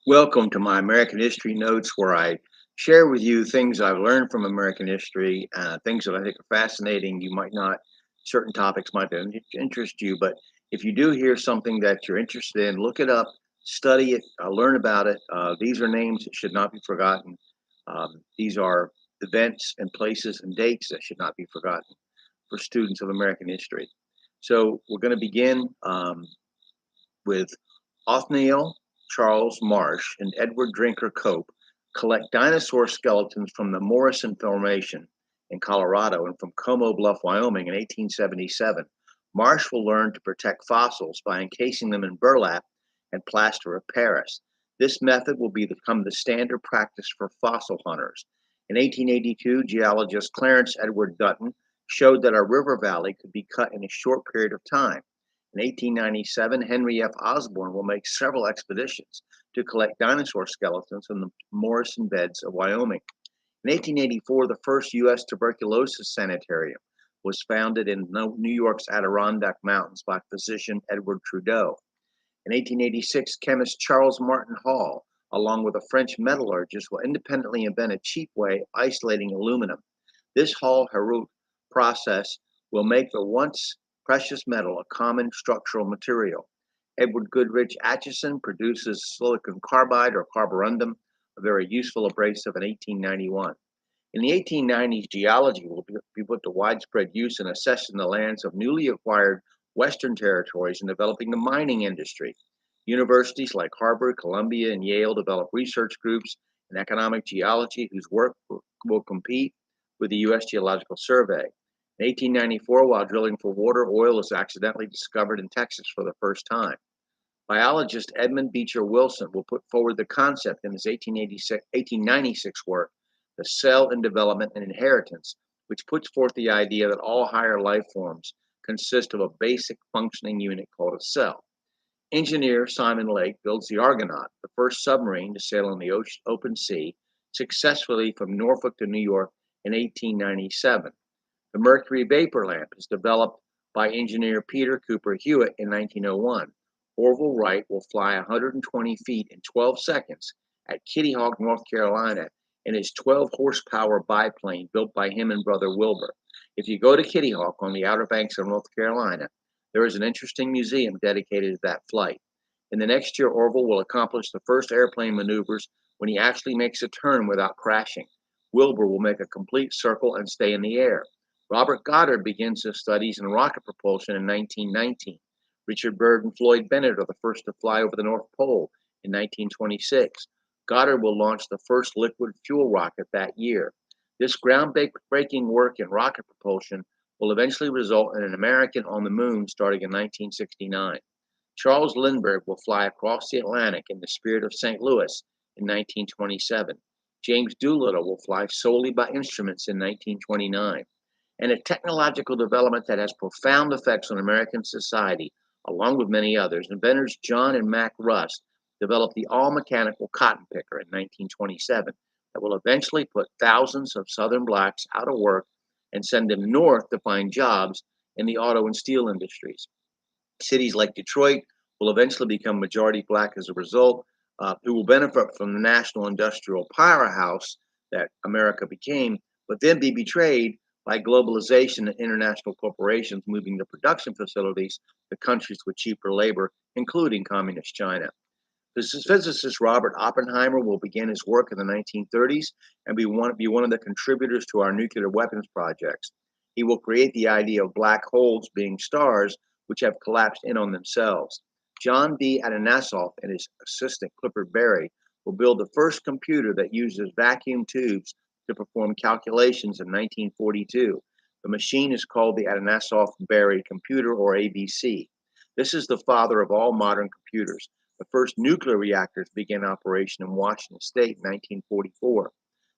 Welcome to my American History Notes, where I share with you things I've learned from American history, things that I think are fascinating. You might not, certain topics might interest you, but if you do hear something that you're interested in, look it up, study it, learn about it. These are names that should not be forgotten. These are events and places and dates that should not be forgotten for students of American history. So we're going to begin with Othniel Charles Marsh and Edward Drinker Cope collect dinosaur skeletons from the Morrison Formation in Colorado and from Como Bluff, Wyoming in 1877. Marsh will learn to protect fossils by encasing them in burlap and plaster of Paris. This method will become the standard practice for fossil hunters. In 1882, geologist Clarence Edward Dutton showed that a river valley could be cut in a short period of time. In 1897, Henry F. Osborn will make several expeditions to collect dinosaur skeletons in the Morrison beds of Wyoming. In 1884, the first U.S. tuberculosis sanitarium was founded in New York's Adirondack Mountains by physician Edward Trudeau. In 1886, chemist Charles Martin Hall, along with a French metallurgist, will independently invent a cheap way of isolating aluminum. This Hall-Héroult process will make the once precious metal a common structural material. Edward Goodrich Acheson produces silicon carbide or carborundum, a very useful abrasive, in 1891. In the 1890s, geology will be put to widespread use in assessing the lands of newly acquired Western territories and developing the mining industry. Universities like Harvard, Columbia, and Yale develop research groups in economic geology whose work will compete with the U.S. Geological Survey. In 1894, while drilling for water, oil is accidentally discovered in Texas for the first time. Biologist Edmund Beecher Wilson will put forward the concept in his 1896 work, The Cell in Development and Inheritance, which puts forth the idea that all higher life forms consist of a basic functioning unit called a cell. Engineer Simon Lake builds the Argonaut, the first submarine to sail on the open sea, successfully from Norfolk to New York in 1897. The mercury vapor lamp is developed by engineer Peter Cooper Hewitt in 1901. Orville Wright will fly 120 feet in 12 seconds at Kitty Hawk, North Carolina, in his 12 horsepower biplane built by him and brother Wilbur. If you go to Kitty Hawk on the Outer Banks of North Carolina, there is an interesting museum dedicated to that flight. In the next year, Orville will accomplish the first airplane maneuvers when he actually makes a turn without crashing. Wilbur will make a complete circle and stay in the air. Robert Goddard begins his studies in rocket propulsion in 1919. Richard Byrd and Floyd Bennett are the first to fly over the North Pole in 1926. Goddard will launch the first liquid fuel rocket that year. This groundbreaking work in rocket propulsion will eventually result in an American on the moon starting in 1969. Charles Lindbergh will fly across the Atlantic in the Spirit of St. Louis in 1927. James Doolittle will fly solely by instruments in 1929. And a technological development that has profound effects on American society, along with many others. Inventors John and Mack Rust developed the all-mechanical cotton picker in 1927 that will eventually put thousands of Southern blacks out of work and send them north to find jobs in the auto and steel industries. Cities like Detroit will eventually become majority black as a result, who will benefit from the national industrial powerhouse that America became, but then be betrayed by globalization and international corporations moving their production facilities to countries with cheaper labor, including communist China. Physicist Robert Oppenheimer will begin his work in the 1930s and be one of the contributors to our nuclear weapons projects. He will create the idea of black holes being stars which have collapsed in on themselves. John B. Atanasoff and his assistant Clifford Berry will build the first computer that uses vacuum tubes to perform calculations in 1942. The machine is called the Atanasoff-Berry computer, or ABC. This is the father of all modern computers. The first nuclear reactors began operation in Washington State in 1944.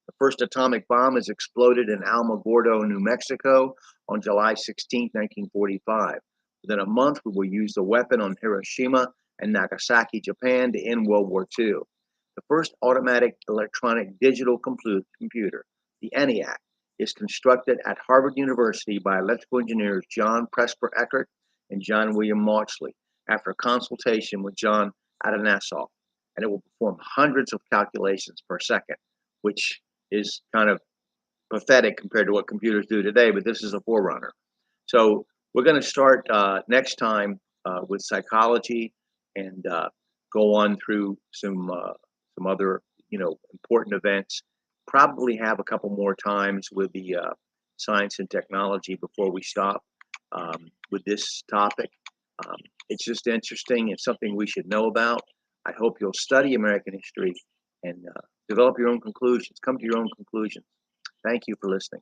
The first atomic bomb is exploded in Alamogordo, New Mexico on July 16, 1945. Within a month, we will use the weapon on Hiroshima and Nagasaki, Japan, to end World War II. The first automatic electronic digital computer, the ENIAC, is constructed at Harvard University by electrical engineers John Presper Eckert and John William Maudsley after consultation with John Atanasoff. and it will perform hundreds of calculations per second, which is kind of pathetic compared to what computers do today, but this is a forerunner. So we're going to start next time with psychology and go on through some other important events. Probably have a couple more times with the science and technology before we stop with this topic. Um, it's just interesting. It's something we should know about. I hope you'll study American history and develop your own conclusions. Come to your own conclusions. Thank you for listening.